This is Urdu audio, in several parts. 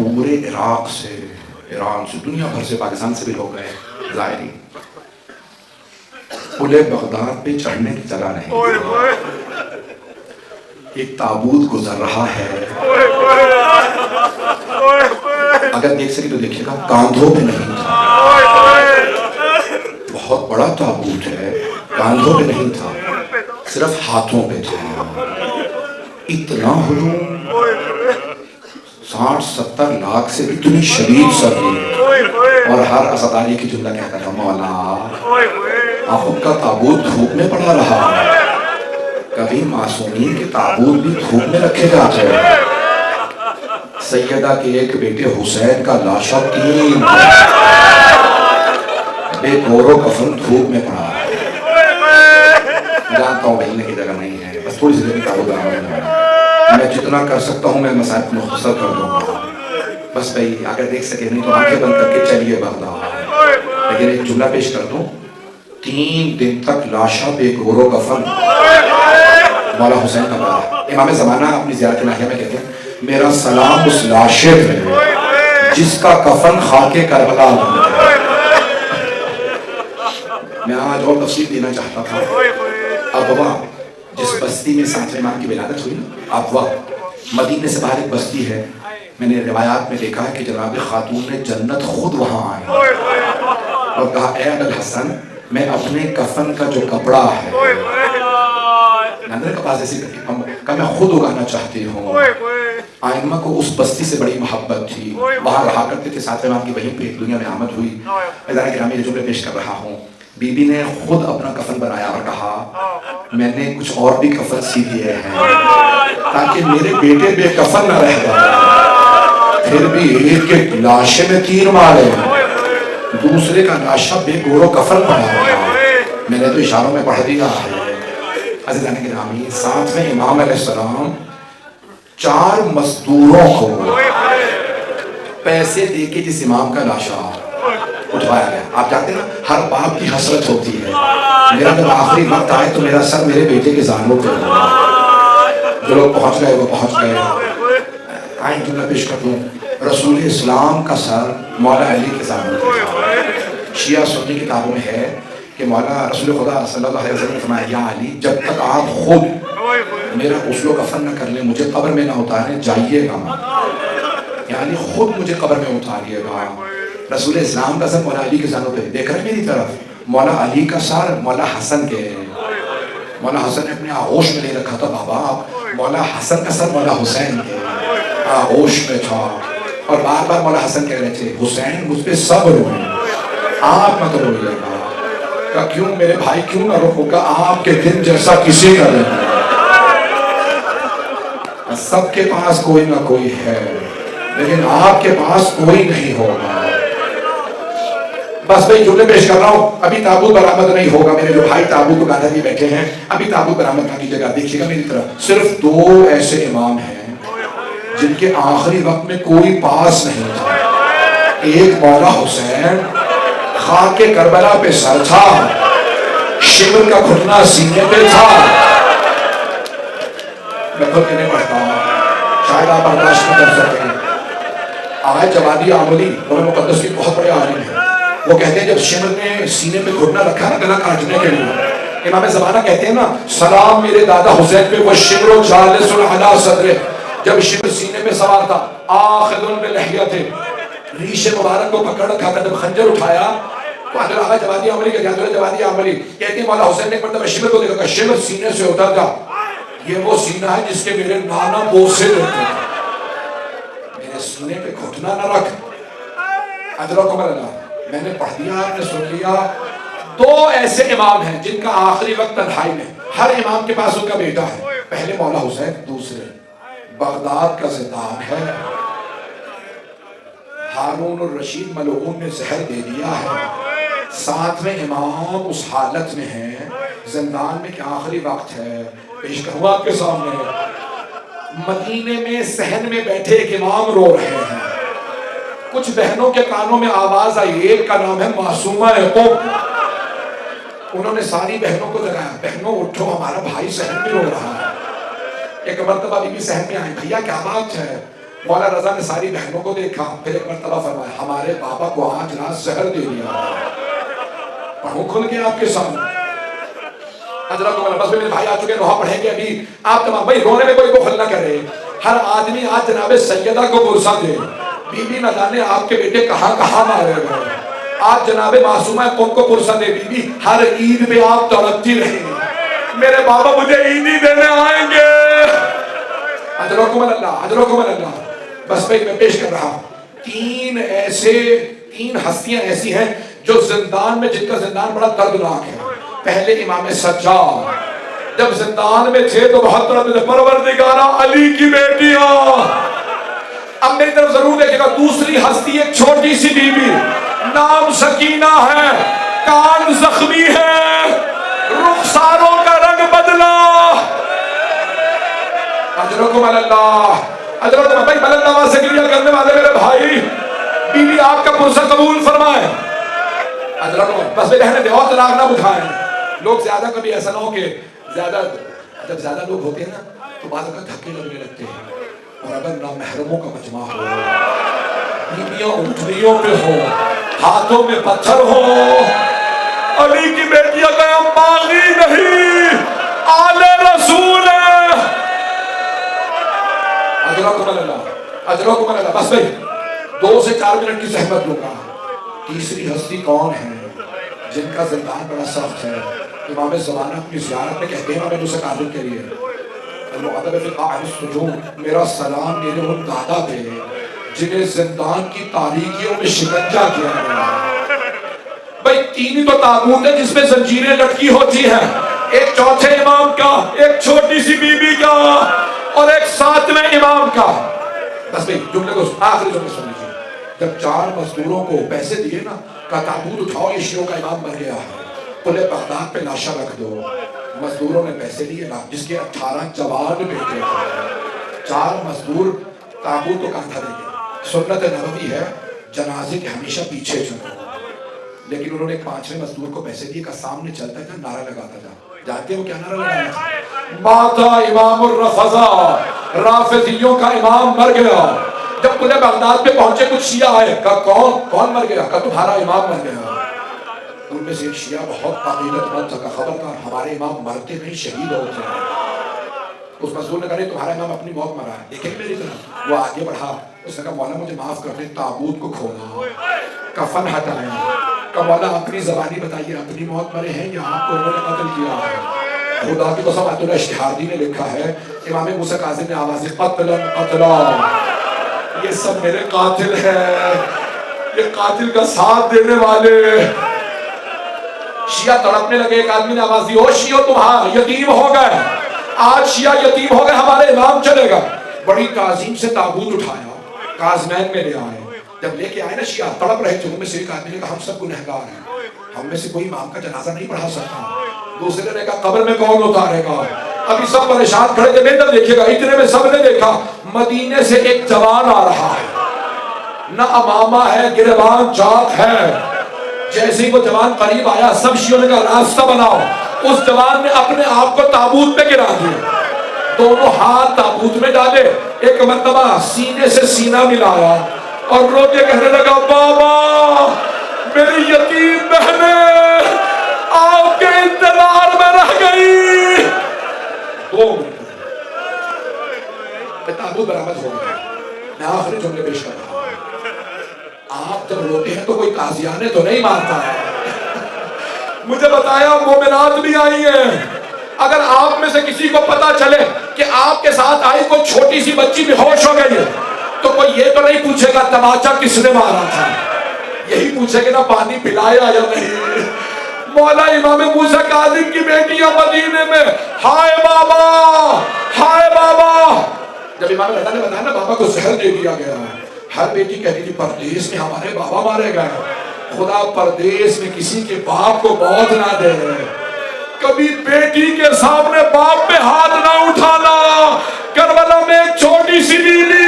پورے عراق سے، ایران سے، دنیا بھر سے، پاکستان سے بھی لوگ گئے ظاہری، پل بغداد پہ چڑھنے کی جگہ نہیں، ایک تابوت گزر رہا ہے، اگر دیکھ سکے تو دیکھیے گا، کاندھوں پہ نہیں تھا، بہت بڑا تابوت ہے، کاندھوں پہ نہیں تھا، صرف ہاتھوں پہ تھا، اتنا ہجوم، 60-70 لاکھ سے اتنی شدید سردی، اور ہر اسداری کی جملہ کہتا تھا مولا آپ کا تابوت دھوپ میں پڑا رہا، کبھی معصومین کے تابوت بھی دھوپ میں رکھے جاتے ہیں، سیدہ کے ایک بیٹے حسین کا لاشا 3 بے گور و کفن دھوپ میں پڑا، جانتا ہوں بہلنے کی جگہ نہیں ہے، بس تھوڑی سی دیر تابوت برآمد ہے، میں جتنا کر سکتا ہوں میں مسائل کو مختصر کر دوں گا، بس بھائی اگر دیکھ سکے نہیں تو آنکھیں بند کر کے چلیے بغداد، لیکن ایک جملہ پیش کر دوں، 3 دن تک لاشا بے گور و کفن مولا حسین کا پڑا، امام زمانہ اپنی زیارت ناحیہ میں کہتے ہیں میرا سلام اس لاشے پہ جس کا کفن خاک کربلا بن گیا۔ میں آج اور تفصیل دینا چاہتا تھا، ابوا جس بستی میں ساتھ امام کی ولادت ہوئی، ابوا مدینے سے باہر ایک بستی ہے، میں نے روایات میں دیکھا ہے کہ جناب خاتون نے جنت خود وہاں آئی اور کہا اے ابوالحسن میں اپنے کفن کا جو کپڑا ہے نندر کا پاس ایسی کہ میں خود اگانا چاہتی ہوں، آئمہ کو اس بستی سے بڑی محبت تھی، وہاں رہا کرتے تھے، ساتھ امام کی وہیں پہ دنیا میں آمد ہوئی، ادارہ گرامی یہ جملے پیش کر رہا ہوں، بی بی نے خود اپنا کفن بنایا اور کہا میں نے کچھ اور بھی کفن سی دیے ہیں تاکہ میرے بیٹے بے کفن نہ رہ جائے، پھر بھی ایک ایک لاشے میں 3 مارے، دوسرے کا لاشا بے گور و کفن پڑا رہا، میں نے تو اشاروں میں پڑھ دیا ہے۔ عزیزان گرامی، ساتھ میں امام علیہ السلام 4 مزدوروں کو پیسے دے کے جس امام کا لاشا اٹھوایا گیا، آپ جانتے ہیں نا ہر باپ کی حسرت ہوتی ہے، میرا جب آخری وقت آئے تو میرا سر میرے بیٹے کے زانوں پہ ہوا، جو لوگ پہنچ گئے وہ پہنچ گئے، آئیں جملہ پیش کر دوں، رسول اسلام کا سر مولا علی کے زانوں پہ تھا، شیعہ سنی کتابوں میں ہے کہ مولا رسول خدا صلی اللہ علیہ وسلم نے فرمایا یا علی جب تک آپ خود میرا غسل و کفن نہ کر لیں، مجھے قبر میں نہ اتاریں، جائیے گا، یعنی خود مجھے قبر میں اتاریے گا۔ رسول اسلام کا سر مولا علی کے زانوں پہ، دیکھ رہے میری طرف، مولا علی کا سر مولا حسن کے، مولا حسن نے اپنے آغوش میں لے رکھا تھا بابا، مولا حسن کا سر مولا حسین کے آغوش میں تھا، اور بار بار مولا حسن کہہ رہے تھے حسین مجھ پہ صبر ہوئے، آپ مت روئیے گا، کہ کیوں میرے بھائی کیوں نہ رو گا، آپ کے دن جیسا کسی کا نہیں، سب کے پاس کوئی نہ کوئی ہے لیکن آپ کے پاس کوئی نہیں ہوگا۔ بس میں جملے پیش کر رہا ہوں، ابھی تابوت برآمد نہیں ہوگا، میرے جو بھائی تابوت کو گاندھا جی بیٹھے ہیں، ابھی تابوت برآمد نہ کیجیے گا، دیکھیے گا میری طرف، صرف 2 ایسے امام ہیں جن کے آخری وقت میں کوئی پاس نہیں تھا، ایک مولا حسین خاک کربلا پہ سر تھا، شمر کا گھٹنا سینے پہ تھا، میں خود کے نہیں پڑھتا ہوں شاید آپ برداشت نہ کر سکتے ہیں، آج جوادی عاملی اور مقدس کی بہت بڑے عالم ہیں، وہ کہتے ہیں جب شمر نے سینے پہ گھٹنا رکھا نا گلا کاٹنے کے لیے، امام زمانہ کہتے ہیں نا سلام میرے دادا حسین پہ وہ شمر جالس علی صدرہ، جب شمر سینے پہ سوار تھا آخذ بلحیتہ، ریش مبارک کو پکڑ رکھا تھا، جب خنجر اٹھایا تو حضرت آقا جوادی عاملی کہتے ہیں، حضرت جوادی عاملی کہتے ہیں مولا حسین نے ایک مرتبہ شمر کو دیکھا کہ شمر سینے سے اتر جا، یہ وہ سینہ ہے جس کے میرے نانا بوسے دیتے تھے، میرے سینے پہ گھٹنا نہ رکھ، ادرکم اللہ، میں نے پڑھ دیا آپ نے سن لیا۔ 2 ایسے امام ہیں جن کا آخری وقت تنہائی میں، ہر امام کے پاس ان کا بیٹا ہے، پہلے مولا حسین، دوسرے بغداد کا زندان ہے، ہارون الرشید ملعون نے زہر دے دیا ہے، ساتھ میں امام اس حالت میں ہیں زندان میں کہ آخری وقت ہے، پیش کروں آپ کے سامنے، مدینے میں صحن میں بیٹھے ایک امام رو رہے ہیں، کچھ بہنوں کے کانوں میں آواز آئی، ایک کا نام ہے معصومہ قم، انہوں نے ساری بہنوں کو جگایا، بہنوں اٹھو ہمارا بھائی صحن میں رو رہا ہے، ایک مرتبہ بی بی صحن میں آئی، بھیا کیا بات ہے، مولا رضا نے ساری بہنوں کو دیکھا، پھر ایک مرتبہ فرمایا ہمارے بابا کو آج رات زہر دے دیا، پڑھوں کھل کے آپ کے سامنے۔ حضرت کو بس میرے بھائی آ چکے، روحہ پڑھیں گے ابھی آپ تمام، بھائی رونے میں کوئی بخل نہ کرے، ہر آدمی آج جناب سیدہ کو پرسہ دے، بی بی نہ جانے آپ کے بیٹے کہاں کہاں مارے گئے، آج جناب معصومہ قوم کو پرسہ دے، بی بی ہر عید پہ آپ تڑپتی رہے، میرے بابا مجھے عیدی دینے آئیں گے، اجرکم اللہ اجرکم اللہ۔ بس میں پیش کر رہا ہوں، تین ہستیاں ایسی ہیں جو زندان میں، جن کا زندان بڑا دردناک ہے۔ پہلے امام سجاد جب زندان میں تھے تو بہت درد، پروردگارہ علی کی بیٹیاں۔ اب میری طرف ضرور دیکھے گا، دوسری ہستی ایک چھوٹی سی بی بی، نام سکینہ ہے، کان زخمی ہے، رخساروں کا رنگ بدلا۔ اجرکم اللہ اجرکم، بھائی بلند آواز سے گریہ کرنے والے میرے بھائی، بی بی آپ کا پرسہ قبول فرمائے۔ اجرکم، بس میرے بہنیں دیوات طلاق نہ بٹھائیں، لوگ زیادہ کبھی ایسا نہ ہو کہ جب زیادہ لوگ ہوتے ہیں نا تو بعض اوقات دھکے لگنے لگتے ہیں، اور اگر نامحرموں کا مجمع ہو، بیویاں اونٹنیوں پہ ہو، ہاتھوں میں پتھر ہو، علی کی بیٹیاں کہ ہم باغی نہیں، آل رسول ہے۔ اجرکم اللہ اجرکم اللہ۔ بس بھائی 2 سے 4 منٹ کی زحمت لوں گا۔ تیسری ہستی کون ہے جن کا زندان بڑا سخت ہے؟ امام زمانہ اپنی زیارت میں کہتے ہیں، امام موسیٰ کاظم کے لیے المؤدب فی قاعد السجون، میرا سلام میرے ان دادا پہ جنہیں زندان کی تاریکیوں میں شکنجہ کیا گیا۔ بھائی 3 ہی تو تابوت ہے جس میں زنجیریں لٹکی ہوتی ہیں، ایک چوتھے امام کا، ایک چھوٹی سی بی بی کا، اور ایک 7ویں امام کا۔ بس بھائی جملے کو آخری جملے سن لیجیے، جب 4 مزدوروں کو پیسے دیے نا، کہا تابوت اٹھاؤ، یہ شیعوں کا امام مر گیا ہے، قلعہ بغداد پہ لاشا رکھ دو۔ مزدوروں نے پیسے لیے، جس کے 18 جوان بیٹے تھے، 4 مزدور تابوت کو کاندھا دیں گے۔ سنت نبوی ہے جنازے کے ہمیشہ پیچھے چلو، لیکن انہوں نے 5ویں مزدور کو پیسے دیے، کا سامنے چلتا تھا، نعرہ لگاتا تھا۔ جانتے ہو کیا نعرہ لگانا تھا؟ ماتا امام الرفضا، رافضیوں کا امام مر گیا۔ جب قلعہ بغداد پہ پہنچے کچھ شیعہ آئے، کہا کون مر گیا؟ کہا تمہارا امام مر گیا۔ ان میں سے ایک شیعہ بہت عقیدت مند تھا، خبردار ہمارے امام مرتے نہیں، شہید ہوتے ہیں۔ اس مزدور نے کہا نہیں، تمہارا امام اپنی موت مرا ہے، دیکھیں میری طرف۔ وہ آگے بڑھا، اس نے کہا مولا مجھے معاف کر دیں، تابوت کو کھولا، کفن ہٹایا، کہا مولا اپنی زبانی بتائیے، اپنی موت مرے ہیں یا آپ کو انہوں نے قتل کیا ہے؟ خدا کی قسم آیت اللہ اشتہادی نے لکھا ہے، امام موسیٰ کاظم نے آواز قتلا قتلا، یہ سب میرے قاتل ہیں، یہ قاتل کا ساتھ دینے والے۔ شیعہ تڑپنے لگے، ایک آدمی نے آواز دی، او شیعہ تمہارا یتیم ہو گئے، آج شیعہ یتیم ہو گئے، ہمارے امام چلے گا۔ بڑی تعظیم سے تابوت اٹھایا، کاظمین میں لے آئے۔ جب لے کے آئے نا شیعہ تڑپ رہے تھے، ان میں سے ایک آدمی نے کہا ہم سب گنہگار ہیں، ہم میں سے کوئی امام کا جنازہ نہیں پڑھا سکتا۔ دوسرے نے کہا قبر میں کون اتارے گا؟ ابھی سب پریشان کھڑے تھے، ادھر دیکھیے گا، اتنے میں سب نے دیکھا مدینے سے ایک جوان آ رہا ہے، نہ امامہ ہے، گریبان چاک ہے۔ جیسے ہی وہ جوان قریب آیا، سب شیعوں نے کہا راستہ بناؤ۔ اس جوان نے اپنے آپ کو تابوت پہ گرا دیا، دونوں ہاتھ تابوت میں ڈالے، ایک مرتبہ سینے سے سینہ ملایا اور رو کے کہنے لگا بابا میری یتیم بہنیں آپ کے انتظار میں رہ گئی۔ 2 منٹ میں تابوت برآمد ہو گیا۔ میں آخری جملے پیش کر رہا ہوں، آپ جب روتے ہیں تو کوئی تازیانے تو نہیں مارتا ہے۔ مجھے بتایا مومنات بھی آئی ہیں، اگر آپ میں سے کسی کو پتا چلے کہ آپ کے ساتھ آئی کوئی چھوٹی سی بچی بے ہوش ہو گئی ہے تو کوئی یہ تو نہیں پوچھے گا تماچا کس نے مارا تھا، یہی پوچھے گا نا پانی پلایا یا نہیں۔ مولا امام موسیٰ کاظم کی بیٹیاں مدینے میں، ہائے بابا ہائے بابا۔ جب امام رضا نے بتایا نا بابا کو زہر دے دیا گیا، ہر بیٹی کہتی تھی پردیس میں ہمارے بابا مارے گئے، خدا پردیس میں کسی کے باپ کو موت نہ دے۔ کبھی بیٹی کے سامنے باپ پہ ہاتھ نہ اٹھانا۔ کربلا میں ایک چھوٹی سی بیوی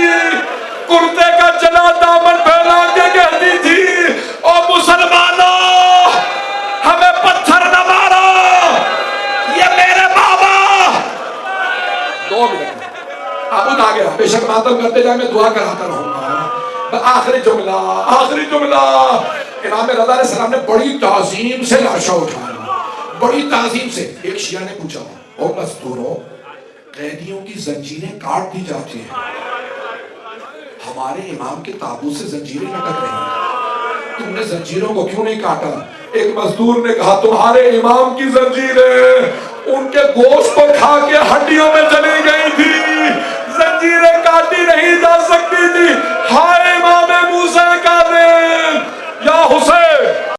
کرتے کا چلا دامن پھیلا کے کہتی تھی او مسلمانوں ہمیں پتھر نہ مارو، یہ میرے بابا۔ 2 منٹ تابوت آ گیا، بے شک ماں ختم کرتے جائیں میں دعا کراتا رہوں گا. آخری جملہ امام رضا علیہ السلام نے بڑی تعظیم سے لاشا اٹھایا, بڑی تعظیم سے. ایک شیعہ نے پوچھا او مزدوروں, قیدیوں کی زنجیریں کاٹ دی جاتی ہیں, ہمارے امام کے تابوت سے زنجیریں لٹک رہی ہیں, تم نے زنجیروں کو کیوں نہیں کاٹا؟ ایک مزدور نے کہا تمہارے امام کی زنجیریں ان کے گوشت کو کھا کے ہڈیوں میں